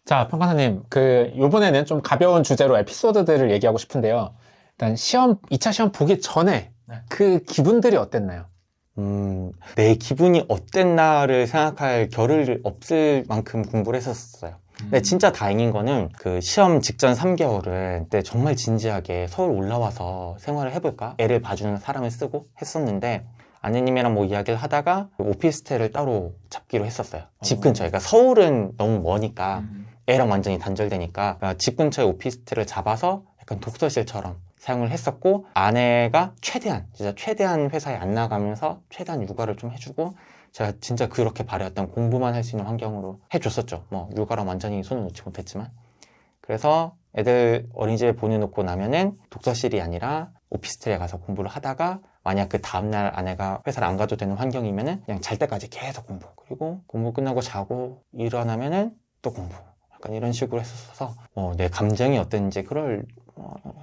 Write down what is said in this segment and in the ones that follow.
자, 평가사님, 요번에는 좀 가벼운 주제로 에피소드들을 얘기하고 싶은데요. 일단 2차 시험 보기 전에 그 기분들이 어땠나요? 내 기분이 어땠나를 생각할 겨를이 없을 만큼 공부를 했었어요. 근데 진짜 다행인 거는 그 시험 직전 3개월은 그때 정말 진지하게 서울 올라와서 생활을 해볼까? 애를 봐주는 사람을 쓰고 했었는데 아내님이랑 뭐 이야기를 하다가 오피스텔을 따로 잡기로 했었어요. 집 근처에. 그러니까 서울은 너무 머니까 애랑 완전히 단절되니까 그러니까 집 근처에 오피스텔을 잡아서 약간 독서실처럼 사용을 했었고 아내가 진짜 최대한 회사에 안 나가면서 최대한 육아를 좀 해주고 제가 진짜 그렇게 바랬던 공부만 할 수 있는 환경으로 해줬었죠. 뭐 육아랑 완전히 손을 놓지 못했지만 그래서 애들 어린이집에 보내놓고 나면은 독서실이 아니라 오피스텔에 가서 공부를 하다가 만약 그 다음날 아내가 회사를 안 가도 되는 환경이면은 그냥 잘 때까지 계속 공부 그리고 공부 끝나고 자고 일어나면은 또 공부 약간 이런 식으로 했었어서 내 감정이 어땠는지 그걸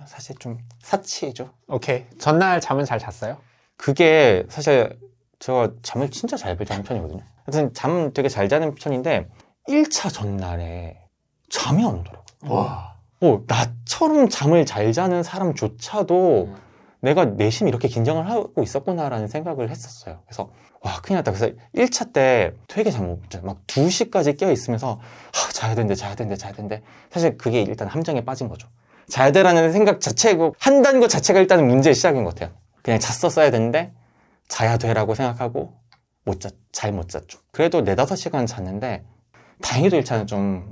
사실 좀 사치죠. 오케이. 전날 잠은 잘 잤어요? 그게 사실 제가 잠을 진짜 잘 자는 편이거든요. 하여튼 잠 되게 잘 자는 편인데 1차 전날에 잠이 안 오더라고요. 와. 나처럼 잠을 잘 자는 사람조차도 내가 내심 이렇게 긴장을 하고 있었구나라는 생각을 했었어요. 그래서 와 큰일 났다. 그래서 1차 때 되게 잠 못 자요. 막 2시까지 깨어 있으면서 자야 되는데 사실 그게 일단 함정에 빠진 거죠. 자야 되라는 생각 자체고 한다는 것 자체가 일단은 문제의 시작인 것 같아요. 그냥 잤었어야 되는데 자야 돼라고 생각하고 잘 못 잤죠. 그래도 4-5시간 잤는데 다행히도 1차는 좀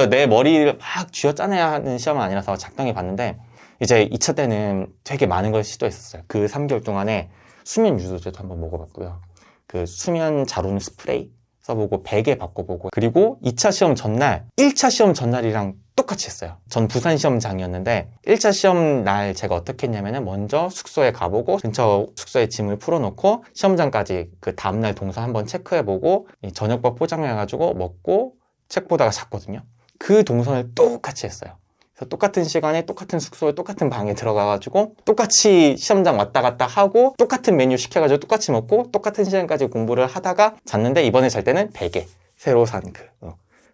내 머리를 막 쥐어짜내야 하는 시험은 아니라서 작정해 봤는데 이제 2차 때는 되게 많은 걸 시도했었어요. 그 3개월 동안에 수면 유도제도 한번 먹어봤고요. 그 수면 잘 오는 스프레이 써보고 베개 바꿔보고 그리고 2차 시험 전날 1차 시험 전날이랑 똑같이 했어요. 전 부산 시험장이었는데 1차 시험 날 제가 어떻게 했냐면은 먼저 숙소에 가보고 근처 숙소에 짐을 풀어놓고 시험장까지 그 다음날 동선 한번 체크해보고 저녁밥 포장해가지고 먹고 책 보다가 잤거든요. 그 동선을 똑같이 했어요. 그래서 똑같은 시간에 똑같은 숙소에 똑같은 방에 들어가가지고 똑같이 시험장 왔다 갔다 하고 똑같은 메뉴 시켜가지고 똑같이 먹고 똑같은 시간까지 공부를 하다가 잤는데 이번에 잘 때는 베개 새로 산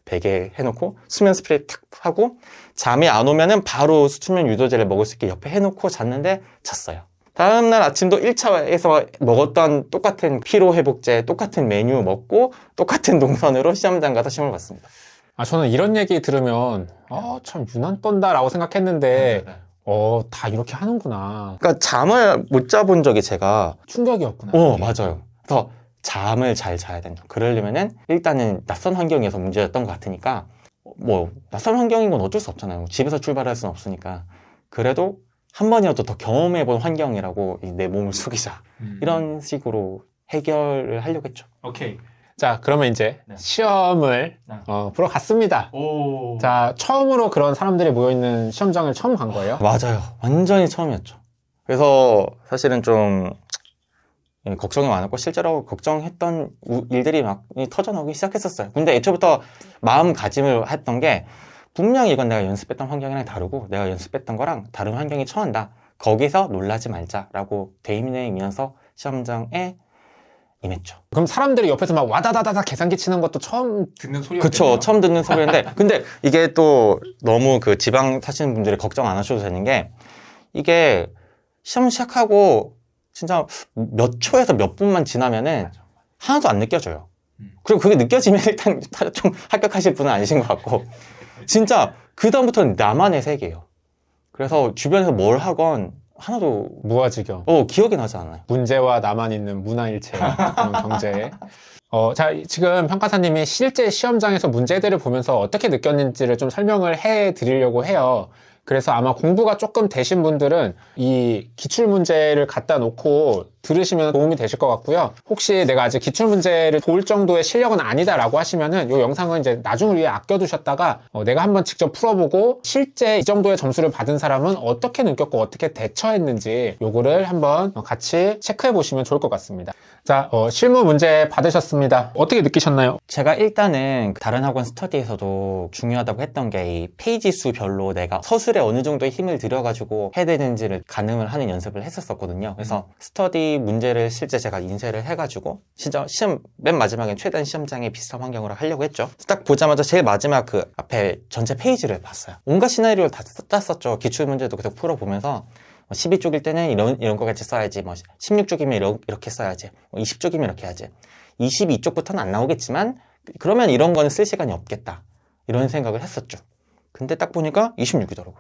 베개 해놓고 수면 스프레이 탁 하고 잠이 안 오면은 바로 수면 유도제를 먹을 수 있게 옆에 해놓고 잤는데 잤어요. 다음날 아침도 1차에서 먹었던 똑같은 피로회복제 똑같은 메뉴 먹고 똑같은 동선으로 시험장 가서 시험을 봤습니다. 저는 이런 얘기 들으면 참 유난 떤다라고 생각했는데 다 이렇게 하는구나. 그러니까 잠을 못 자본 적이 제가 충격이었구나. 맞아요. 그래서 잠을 잘 자야 된다. 그러려면은 일단은 낯선 환경에서 문제였던 것 같으니까 낯선 환경인 건 어쩔 수 없잖아요. 집에서 출발할 수는 없으니까 그래도 한 번이라도 더 경험해본 환경이라고 내 몸을 숙이자 이런 식으로 해결을 하려고 했죠. 오케이. 자, 그러면 이제 시험을 보러 갔습니다. 자, 처음으로 그런 사람들이 모여있는 시험장을 처음 간 거예요? 맞아요. 완전히 처음이었죠. 그래서 사실은 좀 걱정이 많았고 실제로 걱정했던 일들이 막 터져나오기 시작했었어요. 근데 애초부터 마음가짐을 했던 게 분명히 이건 내가 연습했던 환경이랑 다르고 내가 연습했던 거랑 다른 환경에 처한다. 거기서 놀라지 말자라고 대인해이면서 시험장에 임했죠. 그럼 사람들이 옆에서 막 와다다다다 계산기 치는 것도 처음 듣는 소리였겠네요? 그쵸. 처음 듣는 소리인데 근데 이게 또 너무 그 지방 사시는 분들이 걱정 안 하셔도 되는 게 이게 시험 시작하고 진짜 몇 초에서 몇 분만 지나면은 하나도 안 느껴져요. 그리고 그게 느껴지면 일단 좀 합격하실 분은 아니신 것 같고 진짜 그 다음부터는 나만의 세계예요. 그래서 주변에서 뭘 하건 하나도 무아지경. 기억이 나지 않아요. 문제와 나만 있는 문화일체 경제. 자, 지금 평가사님이 실제 시험장에서 문제들을 보면서 어떻게 느꼈는지를 좀 설명을 해 드리려고 해요. 그래서 아마 공부가 조금 되신 분들은 이 기출문제를 갖다 놓고 들으시면 도움이 되실 것 같고요. 혹시 내가 아직 기출문제를 볼 정도의 실력은 아니다라고 하시면은 이 영상은 이제 나중을 위해 아껴두셨다가 내가 한번 직접 풀어보고 실제 이 정도의 점수를 받은 사람은 어떻게 느꼈고 어떻게 대처했는지 요거를 한번 같이 체크해 보시면 좋을 것 같습니다. 자, 실무 문제 받으셨습니다. 어떻게 느끼셨나요? 제가 일단은 다른 학원 스터디에서도 중요하다고 했던 게 이 페이지 수별로 내가 서술에 어느 정도의 힘을 들여가지고 해야 되는지를 가늠을 하는 연습을 했었거든요. 그래서 스터디 이 문제를 실제 제가 인쇄를 해가지고 진짜 시험 맨 마지막엔 최대한 시험장에 비슷한 환경으로 하려고 했죠. 딱 보자마자 제일 마지막 그 앞에 전체 페이지를 봤어요. 온갖 시나리오를 다 땄었죠. 기출문제도 계속 풀어보면서 12쪽일 때는 이런 거 같이 써야지, 16쪽이면 이렇게 써야지, 20쪽이면 이렇게 해야지, 22쪽부터는 안 나오겠지만 그러면 이런 거는 쓸 시간이 없겠다, 이런 생각을 했었죠. 근데 딱 보니까 26이더라고요.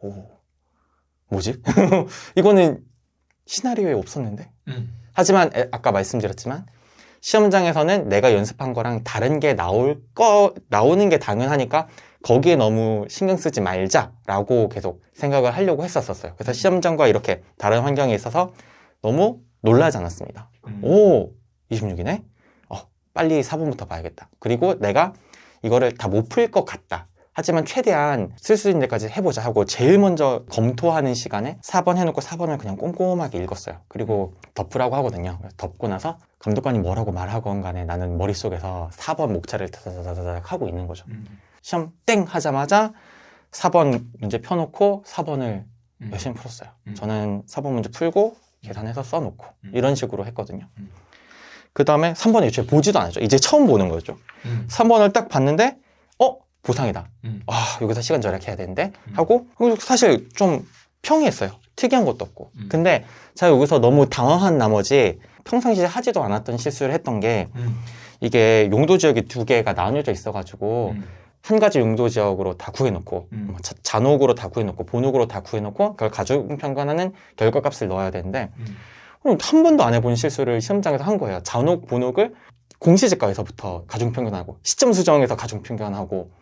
오, 뭐지? 이거는 시나리오에 없었는데? 하지만 아까 말씀드렸지만 시험장에서는 내가 연습한 거랑 다른 게 나오는 게 당연하니까 거기에 너무 신경 쓰지 말자라고 계속 생각을 하려고 했었어요. 그래서 시험장과 이렇게 다른 환경에 있어서 너무 놀라지 않았습니다. 오, 26이네? 빨리 4번부터 봐야겠다. 그리고 내가 이거를 다 못 풀 것 같다. 하지만 최대한 쓸 수 있는 데까지 해보자 하고 제일 먼저 검토하는 시간에 4번 해놓고 4번을 그냥 꼼꼼하게 읽었어요. 그리고 덮으라고 하거든요. 덮고 나서 감독관이 뭐라고 말하건 간에 나는 머릿속에서 4번 목차를 다다다닥 하고 있는 거죠. 시험 땡 하자마자 4번 문제 펴놓고 4번을 열심히 풀었어요. 저는 4번 문제 풀고 계산해서 써놓고 이런 식으로 했거든요. 그 다음에 3번에 애초에 보지도 않았죠. 이제 처음 보는 거죠. 3번을 딱 봤는데 보상이다. 여기서 시간 절약해야 되는데 하고 사실 좀 평이했어요. 특이한 것도 없고. 근데 제가 여기서 너무 당황한 나머지 평상시에 하지도 않았던 실수를 했던 게 이게 용도 지역이 두 개가 나뉘어져 있어가지고 한 가지 용도 지역으로 다 구해놓고 잔혹으로 다 구해놓고 본혹으로 다 구해놓고 그걸 가중평가하는 결과값을 넣어야 되는데 한 번도 안 해본 실수를 시험장에서 한 거예요. 잔혹, 본혹을 공시지가에서부터 가중평균하고 시점 수정에서 가중평균하고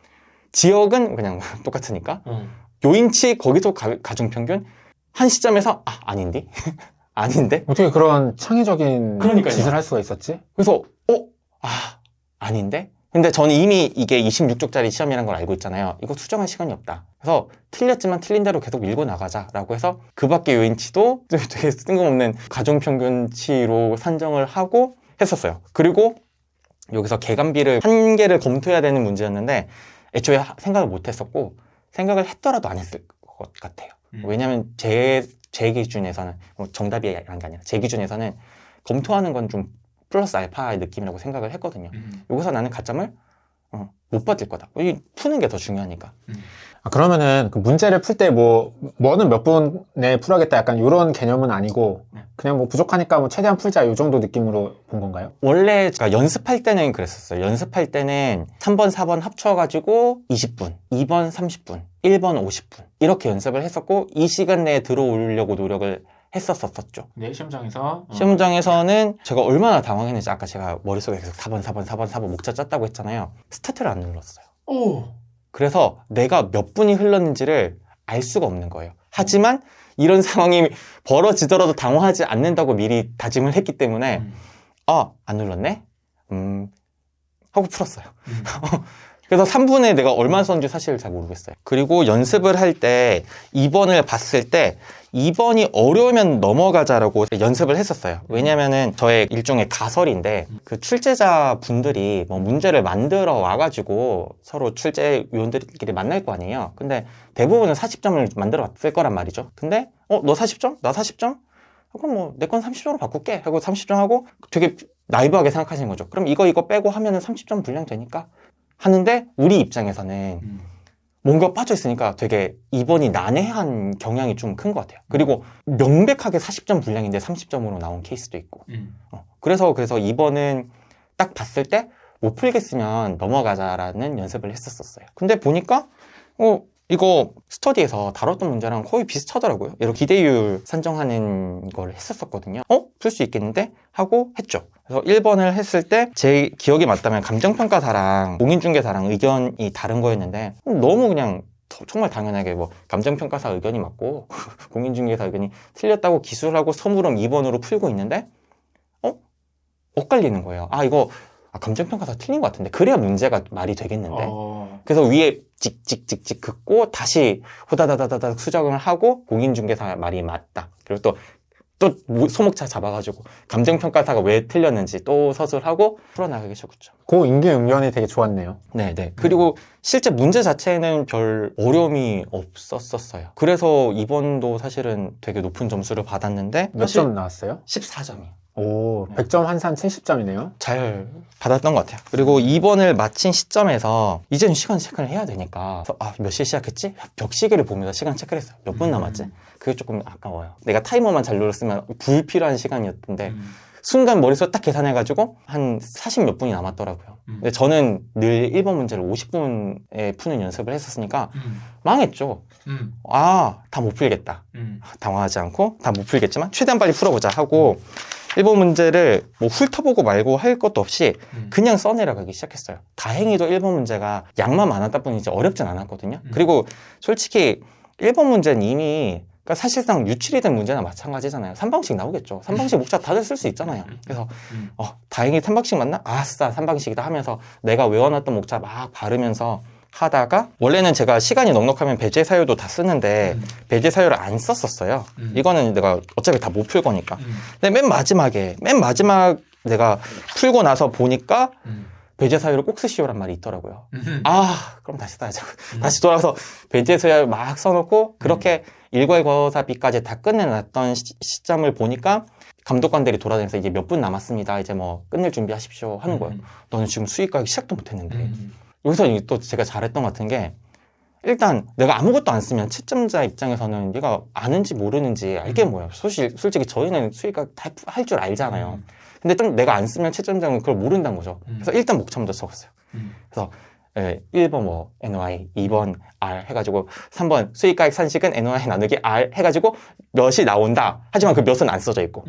지역은 그냥 똑같으니까 요인치 거기서 가중평균 한 시점에서 아닌데? 아닌데? 어떻게 그런 창의적인 그러니까요. 짓을 할 수가 있었지? 그래서 아닌데? 근데 저는 이미 이게 26쪽짜리 시험이라는 걸 알고 있잖아요. 이거 수정할 시간이 없다. 그래서 틀렸지만 틀린 대로 계속 밀고 나가자라고 해서 그 밖의 요인치도 되게 뜬금없는 가중평균치로 산정을 하고 했었어요. 그리고 여기서 계간비를 한 개를 검토해야 되는 문제였는데 애초에 생각을 못 했었고 생각을 했더라도 안 했을 것 같아요. 왜냐하면 제 기준에서는 정답이라는 게 아니라 제 기준에서는 검토하는 건 좀 플러스 알파의 느낌이라고 생각을 했거든요. 여기서 나는 가점을 못 받을 거다. 푸는 게 더 중요하니까. 그러면은 그 문제를 풀 때 뭐는 몇 분에 풀어야겠다 약간 이런 개념은 아니고 그냥 부족하니까 최대한 풀자 이 정도 느낌으로 본 건가요? 원래 제가 연습할 때는 그랬었어요. 연습할 때는 3번, 4번 합쳐가지고 20분, 2번 30분, 1번 50분 이렇게 연습을 했었고 이 시간 내에 들어오려고 노력을 했었었죠. 네, 시험장에서 시험장에서는 제가 얼마나 당황했는지 아까 제가 머릿속에 계속 4번 목차 짰다고 했잖아요. 스타트를 안 눌렀어요. 그래서 내가 몇 분이 흘렀는지를 알 수가 없는 거예요. 하지만 이런 상황이 벌어지더라도 당황하지 않는다고 미리 다짐을 했기 때문에 안 눌렀네? 하고 풀었어요. 그래서 3분에 내가 얼마 썼는지 사실 잘 모르겠어요. 그리고 연습을 할 때 2번을 봤을 때 2번이 어려우면 넘어가자라고 연습을 했었어요. 왜냐면은 저의 일종의 가설인데 그 출제자 분들이 문제를 만들어 와가지고 서로 출제 위원들끼리 만날 거 아니에요. 근데 대부분은 40점을 만들어 왔을 거란 말이죠. 근데 너 40점? 나 40점? 그럼 내 건 30점으로 바꿀게 하고 30점 하고 되게 나이브하게 생각하시는 거죠. 그럼 이거 빼고 하면은 30점 분량 되니까 하는데 우리 입장에서는 뭔가 빠져있으니까 되게 2번이 난해한 경향이 좀 큰 것 같아요. 그리고 명백하게 40점 분량인데 30점으로 나온 케이스도 있고 그래서 2번은 딱 봤을 때 못 풀겠으면 넘어가자라는 연습을 했었어요. 근데 보니까 이거 스터디에서 다뤘던 문제랑 거의 비슷하더라고요. 이렇게 기대율 산정하는 걸 했었거든요. 풀 수 있겠는데? 하고 했죠. 그래서 1번을 했을 때 제 기억이 맞다면 감정평가사랑 공인중개사랑 의견이 다른 거였는데 너무 그냥 정말 당연하게 감정평가사 의견이 맞고 공인중개사 의견이 틀렸다고 기술하고 서물음 2번으로 풀고 있는데 엇갈리는 거예요. 이거 감정평가사 틀린 것 같은데 그래야 문제가 말이 되겠는데 그래서 위에 찍찍찍찍 긋고 다시 호다다다다닥 수정을 하고 공인중개사 말이 맞다. 그리고 또 또 소목차 잡아가지고 감정평가사가 왜 틀렸는지 또 서술하고 풀어나가기 시작했죠. 그 임기응변이 되게 좋았네요. 네네. 그리고 실제 문제 자체는 별 어려움이 없었어요. 그래서 이번도 사실은 되게 높은 점수를 받았는데 몇 점 나왔어요? 14점이요. 오, 100점 환산 70점이네요. 잘 받았던 것 같아요. 그리고 2번을 마친 시점에서 이제는 시간 체크를 해야 되니까 몇 시에 시작했지? 벽 시계를 보면서 시간 체크를 했어요. 몇 분 남았지? 그게 조금 아까워요. 내가 타이머만 잘 눌렀으면 불필요한 시간이었는데 순간 머릿속에 딱 계산해가지고 한 40 몇 분이 남았더라고요. 근데 저는 늘 1번 문제를 50분에 푸는 연습을 했었으니까 망했죠. 다 못 풀겠다. 당황하지 않고 다 못 풀겠지만 최대한 빨리 풀어보자 하고 1번 문제를 뭐 훑어보고 말고 할 것도 없이 그냥 써내려가기 시작했어요. 다행히도 1번 문제가 양만 많았다 뿐이지 어렵진 않았거든요. 그리고 솔직히 1번 문제는 이미 그러니까 사실상 유출이 된 문제나 마찬가지잖아요. 3방식 나오겠죠. 3방식 목차 다들 쓸 수 있잖아요. 그래서 다행히 3방식 맞나? 아싸 3방식이다 하면서 내가 외워놨던 목차 막 바르면서 하다가 원래는 제가 시간이 넉넉하면 배제 사유도 다 쓰는데 배제 사유를 안 썼었어요. 이거는 내가 어차피 다 못 풀 거니까. 근데 맨 마지막 내가 풀고 나서 보니까 배제 사유를 꼭 쓰시오란 말이 있더라고요. 그럼 다시 써야죠. 다시 돌아가서 배제 사유 막 써놓고 그렇게 일괄거사비까지 다 끝내놨던 시점을 보니까 감독관들이 돌아다니면서 이제 몇 분 남았습니다. 이제 뭐 끝낼 준비하십시오 하는 거예요. 너는 지금 수익 가기 시작도 못했는데. 여기서 또 제가 잘했던 것 같은 게 일단 내가 아무것도 안 쓰면 채점자 입장에서는 얘가 아는지 모르는지 알게 뭐예요. 솔직히 저희는 수익각 다 할 줄 알잖아요. 근데 좀 내가 안 쓰면 채점자는 그걸 모른다는 거죠. 그래서 일단 목차 먼저 적었어요. 그래서 1번 뭐 NOI, 2번 R 해가지고 3번 수익가액 산식은 NOI 나누기 R 해가지고 몇이 나온다. 하지만 그 몇은 안 써져 있고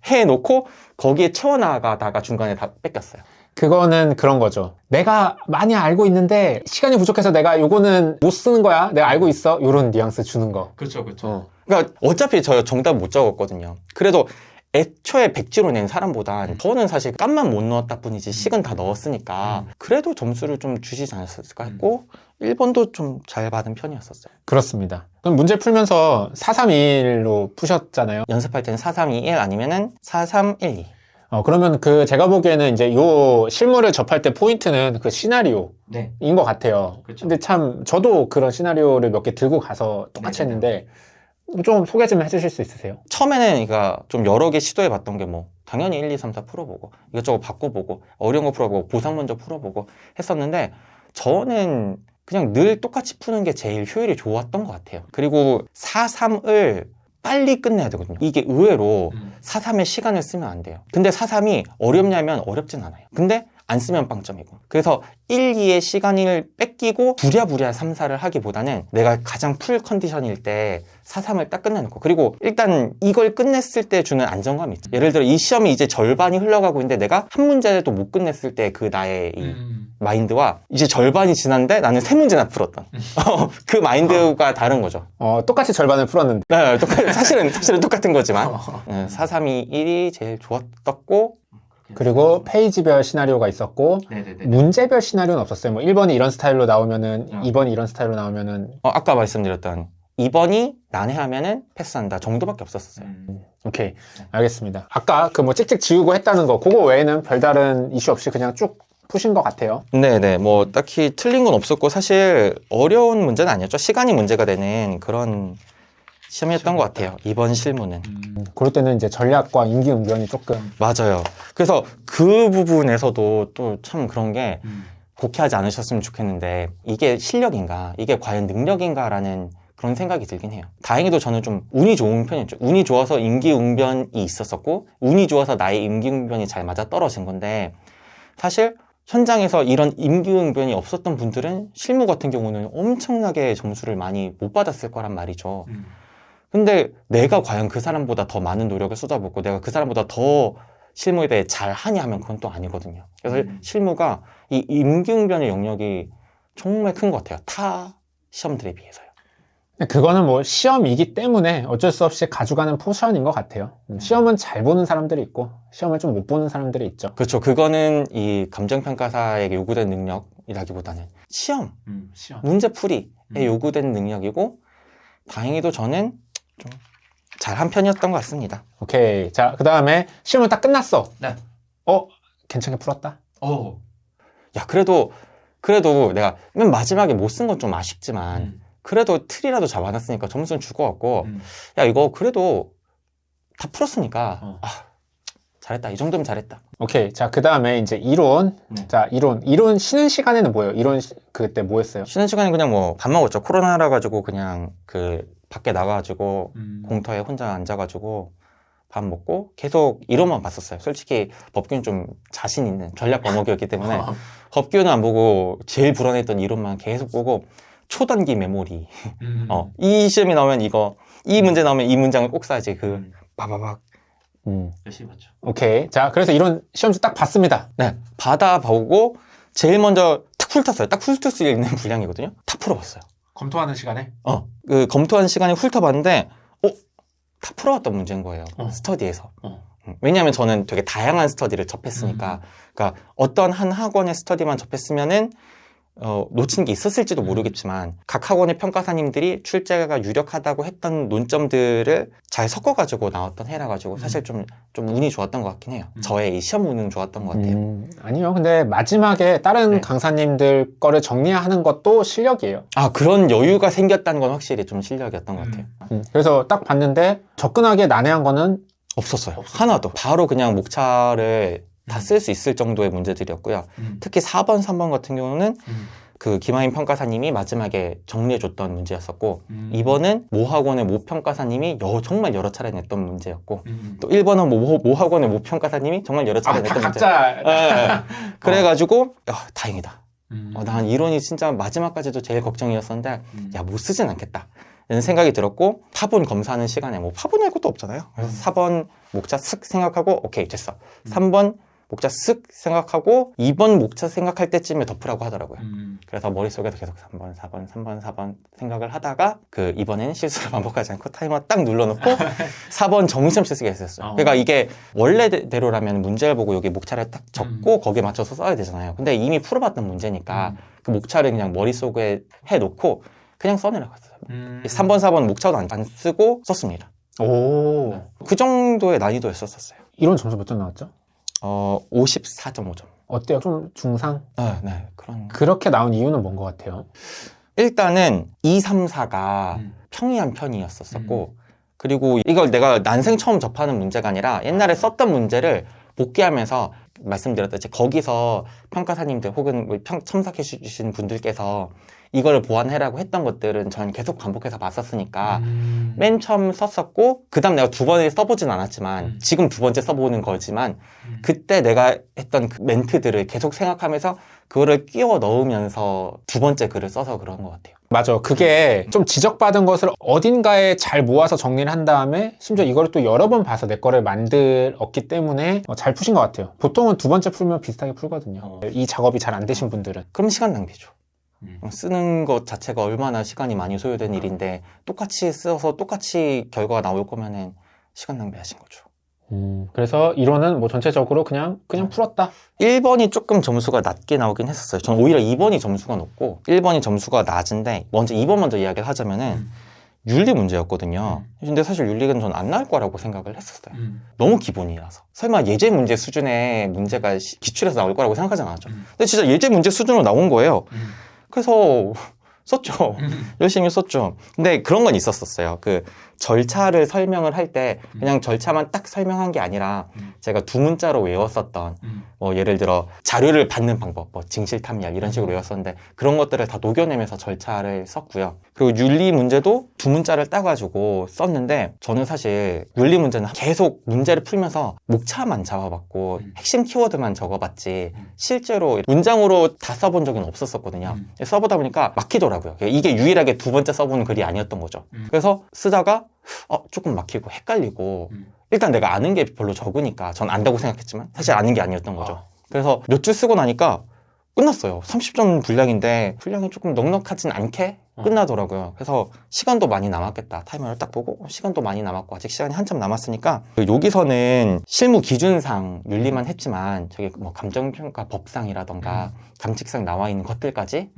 해놓고 거기에 채워나가다가 중간에 다 뺏겼어요. 그거는 그런 거죠. 내가 많이 알고 있는데 시간이 부족해서 내가 요거는 못 쓰는 거야. 내가 알고 있어. 요런 뉘앙스 주는 거. 그렇죠. 그러니까 어차피 저 정답 못 적었거든요. 그래도 애초에 백지로 낸 사람보다 저는 사실 깜만 못 넣었다 뿐이지 식은 다 넣었으니까 그래도 점수를 좀 주시지 않았을까 했고 1번도 좀 잘 받은 편이었었어요. 그렇습니다. 그럼 문제 풀면서 4-3-2-1로 푸셨잖아요. 연습할 때는 4-3-2-1 아니면은 4-3-1-2. 그러면 제가 보기에는 이제 요 실물을 접할 때 포인트는 그 시나리오인 네. 것 같아요. 그쵸. 근데 참 저도 그런 시나리오를 몇 개 들고 가서 똑같이 네네. 했는데 좀 소개 좀 해주실 수 있으세요? 처음에는 그러니까 좀 여러 개 시도해봤던 게 뭐 당연히 1, 2, 3, 4 풀어보고 이것저것 바꿔보고 어려운 거 풀어보고 보상 먼저 풀어보고 했었는데 저는 그냥 늘 똑같이 푸는 게 제일 효율이 좋았던 것 같아요. 그리고 4-3을 빨리 끝내야 되거든요. 이게 의외로 4-3에 시간을 쓰면 안 돼요. 근데 4-3이 어렵냐면 어렵진 않아요. 근데 안 쓰면 빵점이고. 그래서 1, 2의 시간을 뺏기고 부랴부랴 3, 4를 하기보다는 내가 가장 풀 컨디션일 때 4, 3을 딱 끝내놓고 그리고 일단 이걸 끝냈을 때 주는 안정감이 있죠. 예를 들어 이 시험이 이제 절반이 흘러가고 있는데 내가 한 문제도 못 끝냈을 때 그 나의 이 마인드와 이제 절반이 지났는데 나는 세 문제나 풀었던 그 마인드가 다른 거죠. 똑같이 절반을 풀었는데. 네, 사실은 똑같은 거지만 4, 3, 2, 1이 제일 좋았었고 그리고 페이지별 시나리오가 있었고 네네네. 문제별 시나리오는 없었어요. 뭐 1번이 이런 스타일로 나오면은 2번이 이런 스타일로 나오면은 아까 말씀드렸던 2번이 난해하면은 패스한다 정도밖에 없었어요. 오케이 알겠습니다. 아까 그 뭐 찍찍 지우고 했다는 거 그거 외에는 별다른 이슈 없이 그냥 쭉 푸신 것 같아요. 네네 뭐 딱히 틀린 건 없었고 사실 어려운 문제는 아니었죠. 시간이 문제가 되는 그런 시험이었던 것 같아요. 이번 실무는. 그럴 때는 이제 전략과 임기응변이 조금 맞아요. 그래서 그 부분에서도 또 참 그런 게 곡해하지 않으셨으면 좋겠는데 이게 실력인가 이게 과연 능력인가라는 그런 생각이 들긴 해요. 다행히도 저는 좀 운이 좋은 편이었죠. 운이 좋아서 임기응변이 있었었고 운이 좋아서 나의 임기응변이 잘 맞아 떨어진 건데 사실 현장에서 이런 임기응변이 없었던 분들은 실무 같은 경우는 엄청나게 점수를 많이 못 받았을 거란 말이죠. 근데 내가 과연 그 사람보다 더 많은 노력을 쏟아붓고 내가 그 사람보다 더 실무에 대해 잘하냐 하면 그건 또 아니거든요. 그래서 실무가 이 임기응변의 영역이 정말 큰 것 같아요. 타 시험들에 비해서요. 그거는 뭐 시험이기 때문에 어쩔 수 없이 가져가는 포션인 것 같아요. 시험은 잘 보는 사람들이 있고 시험을 좀 못 보는 사람들이 있죠. 그렇죠. 그거는 이 감정평가사에게 요구된 능력이라기보다는 시험, 문제풀이에 요구된 능력이고 다행히도 저는 좀 잘한 편이었던 것 같습니다. 오케이. 자, 그 다음에 시험은 딱 끝났어. 네. 괜찮게 풀었다? 야, 그래도 내가 맨 마지막에 못 쓴 건 좀 아쉽지만 그래도 틀이라도 잡아놨으니까 점수는 줄 것 같고 야, 이거 그래도 다 풀었으니까 잘했다. 이 정도면 잘했다. 오케이. 자, 그 다음에 이제 이론. 네. 자, 이론 쉬는 시간에는 뭐예요? 그때 뭐 했어요? 쉬는 시간에 그냥 뭐 밥 먹었죠. 코로나라 가지고 그냥 그 밖에 나가가지고 공터에 혼자 앉아가지고 밥 먹고 계속 이론만 봤었어요. 솔직히 법규는 좀 자신 있는 전략 과목이었기 때문에 법규는 안 보고 제일 불안했던 이론만 계속 보고 초단기 메모리. 이 시험이 나오면 이 문제 나오면 이 문장을 꼭 써야지. 바바박. 열심히 봤죠. 오케이. 자, 그래서 이런 시험지 딱 봤습니다. 네, 받아보고 제일 먼저 탁 훑었어요. 딱 훑을 수 있는 분량이거든요. 다 풀어봤어요. 검토하는 시간에? 그 검토하는 시간에 훑어봤는데 다 풀어왔던 문제인 거예요. 스터디에서. 왜냐하면 저는 되게 다양한 스터디를 접했으니까. 그러니까 어떤 한 학원의 스터디만 접했으면은 놓친 게 있었을지도 모르겠지만 각 학원의 평가사님들이 출제가 유력하다고 했던 논점들을 잘 섞어가지고 나왔던 해라 가지고 사실 좀 운이 좋았던 것 같긴 해요. 저의 이 시험 운은 좋았던 것 같아요. 아니요. 근데 마지막에 다른 네. 강사님들 거를 정리하는 것도 실력이에요. 그런 여유가 생겼다는 건 확실히 좀 실력이었던 것 같아요. 그래서 딱 봤는데 접근하기에 난해한 거는 없었어요. 하나도. 바로 그냥 목차를 다 쓸 수 있을 정도의 문제들이었고요. 특히 4번, 3번 같은 경우는 그 김하인 평가사님이 마지막에 정리해줬던 문제였었고 2번은 모 학원의 모 평가사님이 정말 여러 차례 냈던 문제였고 또 1번은 모 학원의 모 평가사님이 정말 여러 차례 냈던 문제. 각자. 그래가지고 다행이다. 난 이론이 진짜 마지막까지도 제일 걱정이었었는데 야, 못 쓰진 않겠다. 이런 생각이 들었고 파본 검사하는 시간에 뭐 파본할 것도 없잖아요. 그래서 4번 목차 쓱 생각하고 오케이 됐어. 3번 목차 쓱 생각하고 2번 목차 생각할 때쯤에 덮으라고 하더라고요. 그래서 머릿속에서 계속 3번 생각을 하다가 이번에는 실수를 반복하지 않고 타이머 딱 눌러놓고 4번 정시험지 쓰게 했었어요. 그러니까 이게 원래대로라면 문제를 보고 여기 목차를 딱 적고 거기에 맞춰서 써야 되잖아요. 근데 이미 풀어봤던 문제니까 그 목차를 그냥 머릿속에 해놓고 그냥 써내라고 했어요. 3번, 4번 목차도 안 쓰고 썼습니다. 오. 그 정도의 난이도였었어요. 이론 점수 몇 점 나왔죠? 54.5점. 어때요? 좀 중상? 네, 그렇게 나온 이유는 뭔 것 같아요? 일단은 2, 3, 4가 평이한 편이었었고 그리고 이걸 내가 난생 처음 접하는 문제가 아니라 옛날에 썼던 문제를 복귀하면서 말씀드렸듯이 거기서 평가사님들 혹은 첨삭해 주신 분들께서 이걸 보완해라고 했던 것들은 저는 계속 반복해서 봤었으니까 맨 처음 썼었고 그 다음 내가 두 번에 써보진 않았지만 지금 두 번째 써보는 거지만 그때 내가 했던 그 멘트들을 계속 생각하면서 그거를 끼워 넣으면서 두 번째 글을 써서 그런 것 같아요. 맞아. 그게 좀 지적받은 것을 어딘가에 잘 모아서 정리를 한 다음에 심지어 이거를 또 여러 번 봐서 내 거를 만들었기 때문에 잘 푸신 것 같아요. 보통은 두 번째 풀면 비슷하게 풀거든요. 이 작업이 잘 안 되신 분들은. 그럼 시간 낭비죠. 쓰는 것 자체가 얼마나 시간이 많이 소요된 일인데 똑같이 써서 똑같이 결과가 나올 거면은 시간 낭비하신 거죠. 그래서 이론은 뭐 전체적으로 그냥 풀었다. 1번이 조금 점수가 낮게 나오긴 했었어요. 저는 오히려 2번이 점수가 높고 1번이 점수가 낮은데 2번 먼저 이야기를 하자면은 윤리 문제였거든요. 근데 사실 윤리는 전 안 나올 거라고 생각을 했었어요. 너무 기본이라서. 설마 예제 문제 수준의 문제가 기출에서 나올 거라고 생각하지 않았죠. 근데 진짜 예제 문제 수준으로 나온 거예요. 그래서 썼죠. 열심히 썼죠. 근데 그런 건 있었어요. 그 절차를 설명을 할 때 그냥 절차만 딱 설명한 게 아니라 제가 두 문자로 외웠었던 뭐 예를 들어 자료를 받는 방법, 뭐 징실탐약 이런 식으로 외웠었는데 그런 것들을 다 녹여내면서 절차를 썼고요. 그리고 윤리 문제도 두 문자를 따가지고 썼는데 저는 사실 윤리 문제는 계속 문제를 풀면서 목차만 잡아봤고 핵심 키워드만 적어봤지 실제로 문장으로 다 써본 적은 없었거든요. 써보다 보니까 막히더라고요. 이게 유일하게 두 번째 써보는 글이 아니었던 거죠. 그래서 쓰다가 조금 막히고 헷갈리고 일단 내가 아는 게 별로 적으니까 전 안다고 생각했지만 사실 아는 게 아니었던 거죠. 그래서 몇 줄 쓰고 나니까 끝났어요. 30점 분량인데 분량이 조금 넉넉하진 않게 끝나더라고요. 그래서 시간도 많이 남았겠다. 타이머를 딱 보고 시간도 많이 남았고 아직 시간이 한참 남았으니까 여기서는 실무 기준상 윤리만 했지만 저기 뭐 감정평가 법상이라던가 감칙상 나와 있는 것들까지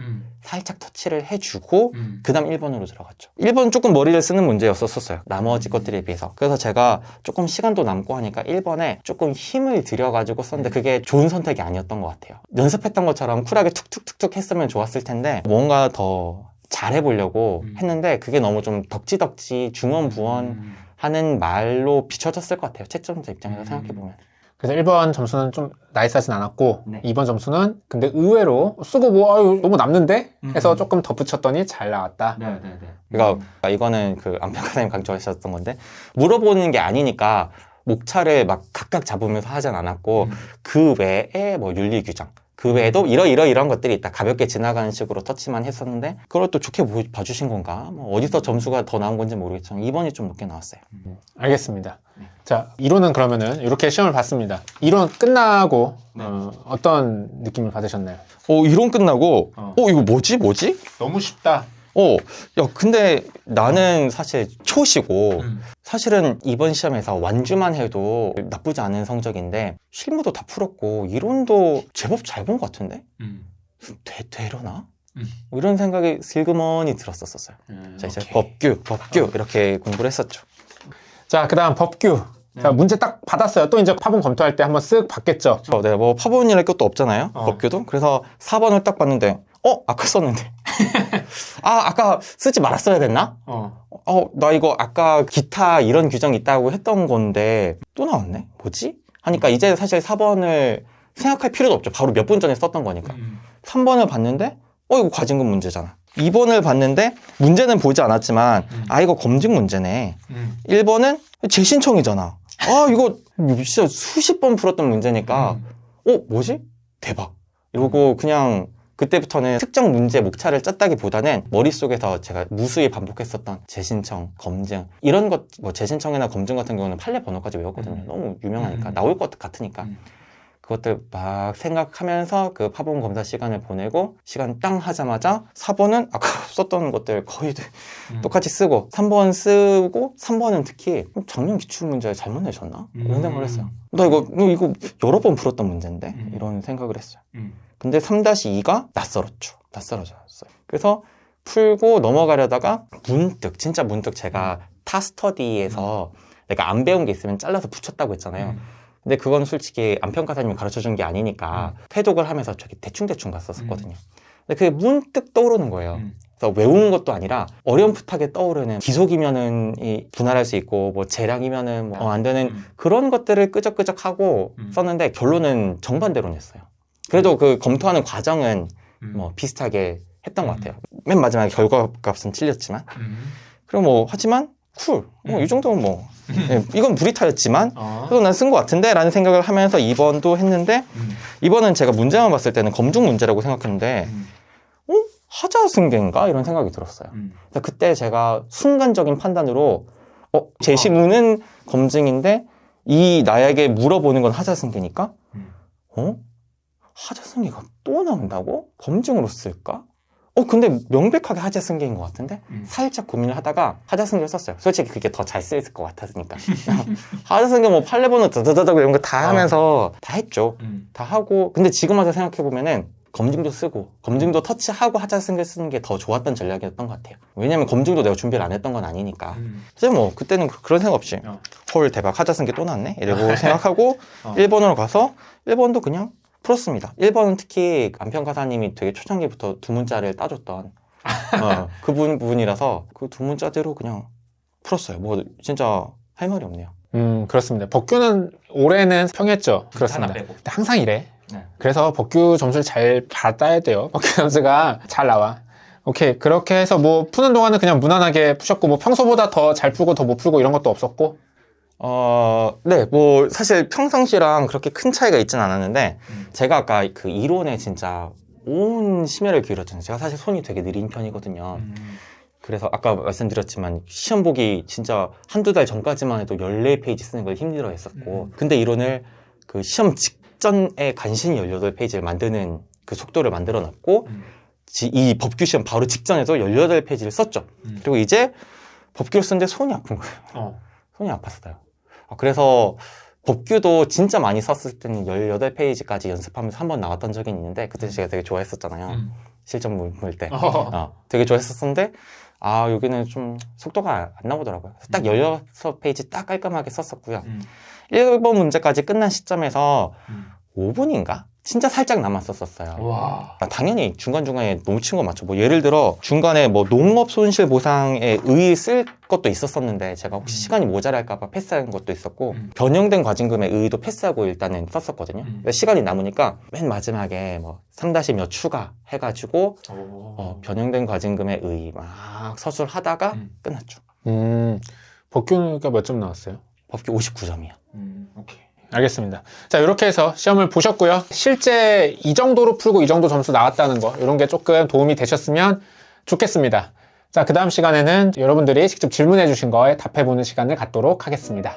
살짝 터치를 해주고 그 다음 1번으로 들어갔죠. 1번 조금 머리를 쓰는 문제였었어요. 나머지 것들에 비해서. 그래서 제가 조금 시간도 남고 하니까 1번에 조금 힘을 들여가지고 썼는데 그게 좋은 선택이 아니었던 것 같아요. 연습했던 것처럼 쿨하게 툭툭툭툭 했으면 좋았을 텐데 뭔가 더 잘해보려고 했는데 그게 너무 좀 덕지덕지 중언부언 하는 말로 비춰졌을 것 같아요. 채점자 입장에서 생각해보면. 그래서 1번 점수는 좀 나이스하진 않았고 네. 2번 점수는 근데 의외로 쓰고 뭐 아유 너무 남는데 해서 조금 덧붙였더니 잘 나왔다. 네네네. 그러니까 이거는 그 안평가사님 강조하셨던 건데 물어보는 게 아니니까 목차를 막 각각 잡으면서 하진 않았고 그 외에 뭐 윤리 규정 그 외에도 이런 것들이 있다. 가볍게 지나가는 식으로 터치만 했었는데 그걸 또 좋게 봐주신 건가? 뭐 어디서 점수가 더 나온 건지 모르겠지만 2번이 좀 높게 나왔어요. 알겠습니다. 자, 이론은 그러면은 이렇게 시험을 봤습니다. 이론 끝나고 네. 어떤 느낌을 받으셨나요? 이론 끝나고 이거 뭐지? 너무 쉽다. 야 근데 나는 사실 초시고 사실은 이번 시험에서 완주만 해도 나쁘지 않은 성적인데 실무도 다 풀었고 이론도 제법 잘 본 것 같은데? 되려나? 이런 생각이 슬그머니 들었었어요. 자 이제 오케이. 법규 이렇게 공부를 했었죠. 자, 그 다음 법규. 자, 문제 딱 받았어요. 또 이제 파본 검토할 때 한번 쓱 봤겠죠. 네, 뭐 파본이랄 것도 없잖아요. 어. 법규도. 그래서 4번을 딱 봤는데 아까 썼는데 아까 쓰지 말았어야 됐나? 나 이거 아까 기타 이런 규정 있다고 했던 건데 또 나왔네? 뭐지? 하니까 이제 사실 4번을 생각할 필요도 없죠. 바로 몇 분 전에 썼던 거니까. 3번을 봤는데 이거 과징금 문제잖아. 2번을 봤는데 문제는 보지 않았지만 이거 검증 문제네. 1번은 재신청이잖아. 이거 진짜 수십 번 풀었던 문제니까 뭐지? 대박. 이러고 그냥 그때부터는 특정 문제 목차를 짰다기보다는 머릿속에서 제가 무수히 반복했었던 재신청, 검증 이런 것, 뭐 재신청이나 검증 같은 경우는 판례 번호까지 외웠거든요. 너무 유명하니까 나올 것 같으니까 그것들 막 생각하면서 그 파본 검사 시간을 보내고 시간 땅 하자마자 4번은 아까 썼던 것들 거의 똑같이 쓰고 3번 쓰고 3번은 특히 작년 기출문제 잘못 내셨나? 이런 생각을 했어요. 나 이거 여러 번 풀었던 문제인데 이런 생각을 했어요. 근데 3-2가 낯설어졌어요. 그래서 풀고 넘어가려다가 진짜 문득 제가 타스터디에서 내가 안 배운 게 있으면 잘라서 붙였다고 했잖아요. 근데 그건 솔직히 안평가사님이 가르쳐준 게 아니니까 회독을 하면서 저기 대충 갔었거든요. 근데 그게 문득 떠오르는 거예요. 그래서 외운 것도 아니라 어렴풋하게 떠오르는 기속이면은 분할할 수 있고 뭐 재량이면은 뭐 안 되는 그런 것들을 끄적끄적하고 썼는데 결론은 정반대로 냈어요. 그래도 그 검토하는 과정은 뭐 비슷하게 했던 것 같아요. 맨 마지막에 결과값은 틀렸지만. 그리고 뭐 하지만 이 정도면 뭐 이건 불이타였지만 그래도 난 쓴 것 같은데 라는 생각을 하면서 2번도 했는데 2번은 제가 문제만 봤을 때는 검증 문제라고 생각했는데 하자승계인가? 이런 생각이 들었어요. 그래서 그때 제가 순간적인 판단으로 제시문은 검증인데 나에게 물어보는 건 하자승계니까 하자승계가 또 나온다고? 검증으로 쓸까? 근데 명백하게 하자승계인 것 같은데? 살짝 고민을 하다가 하자승계를 썼어요. 솔직히 그게 더 잘 쓰였을 것 같았으니까. 하자승계 뭐 판례번호 다다다다 이런 거 다 하면서 다 했죠. 다 하고. 근데 지금 와서 생각해보면은 검증도 쓰고 검증도 터치하고 하자승계 쓰는 게 더 좋았던 전략이었던 것 같아요. 왜냐면 검증도 내가 준비를 안 했던 건 아니니까. 그래서 뭐 그때는 그런 생각 없이 헐 대박 하자승계 또 나왔네? 이러고 생각하고 1번으로 가서 1번도 그냥 풀었습니다. 1번은 특히 안평가사님이 되게 초창기부터 두 문자를 따줬던 그 부분이라서 그 두 문자대로 그냥 풀었어요. 뭐 진짜 할 말이 없네요. 그렇습니다. 법규는 올해는 평했죠. 그렇습니다. 하나 빼고. 근데 항상 이래. 네. 그래서 법규 점수를 잘 받아야 돼요. 법규 점수가 잘 나와. 오케이. 그렇게 해서 뭐 푸는 동안은 그냥 무난하게 푸셨고 뭐 평소보다 더 잘 풀고 더 못 풀고 이런 것도 없었고. 네, 뭐, 사실 평상시랑 그렇게 큰 차이가 있진 않았는데, 제가 아까 그 이론에 진짜 온 심혈을 기울였잖아요. 제가 사실 손이 되게 느린 편이거든요. 그래서 아까 말씀드렸지만, 시험 보기 진짜 한두 달 전까지만 해도 14페이지 쓰는 걸 힘들어 했었고, 근데 이론을 그 시험 직전에 간신히 18페이지를 만드는 그 속도를 만들어 놨고, 이 법규 시험 바로 직전에도 18페이지를 썼죠. 그리고 이제 법규를 쓰는데 손이 아픈 거예요. 손이 아팠어요. 그래서 법규도 진짜 많이 썼을 때는 18페이지까지 연습하면서 한 번 나왔던 적이 있는데 그때 제가 되게 좋아했었잖아요. 실전 볼 때. 되게 좋아했었는데 여기는 좀 속도가 안 나오더라고요. 딱 16페이지 딱 깔끔하게 썼었고요. 1번 문제까지 끝난 시점에서 5분인가? 진짜 살짝 남았었어요. 와. 당연히 중간중간에 놓친 거 맞죠. 뭐 예를 들어 중간에 뭐 농업 손실 보상에 의 쓸 것도 있었었는데 제가 혹시 시간이 모자랄까봐 패스한 것도 있었고 변형된 과징금의 의도 패스하고 일단은 썼었거든요. 그러니까 시간이 남으니까 맨 마지막에 뭐 3-몇 추가 해가지고 변형된 과징금의 의 막 서술하다가 끝났죠. 법규가 몇 점 나왔어요? 법규 59점이요. 오케이. 알겠습니다. 자, 이렇게 해서 시험을 보셨고요. 실제 이 정도로 풀고 이 정도 점수 나왔다는 거, 이런 게 조금 도움이 되셨으면 좋겠습니다. 자, 그 다음 시간에는 여러분들이 직접 질문해 주신 거에 답해보는 시간을 갖도록 하겠습니다.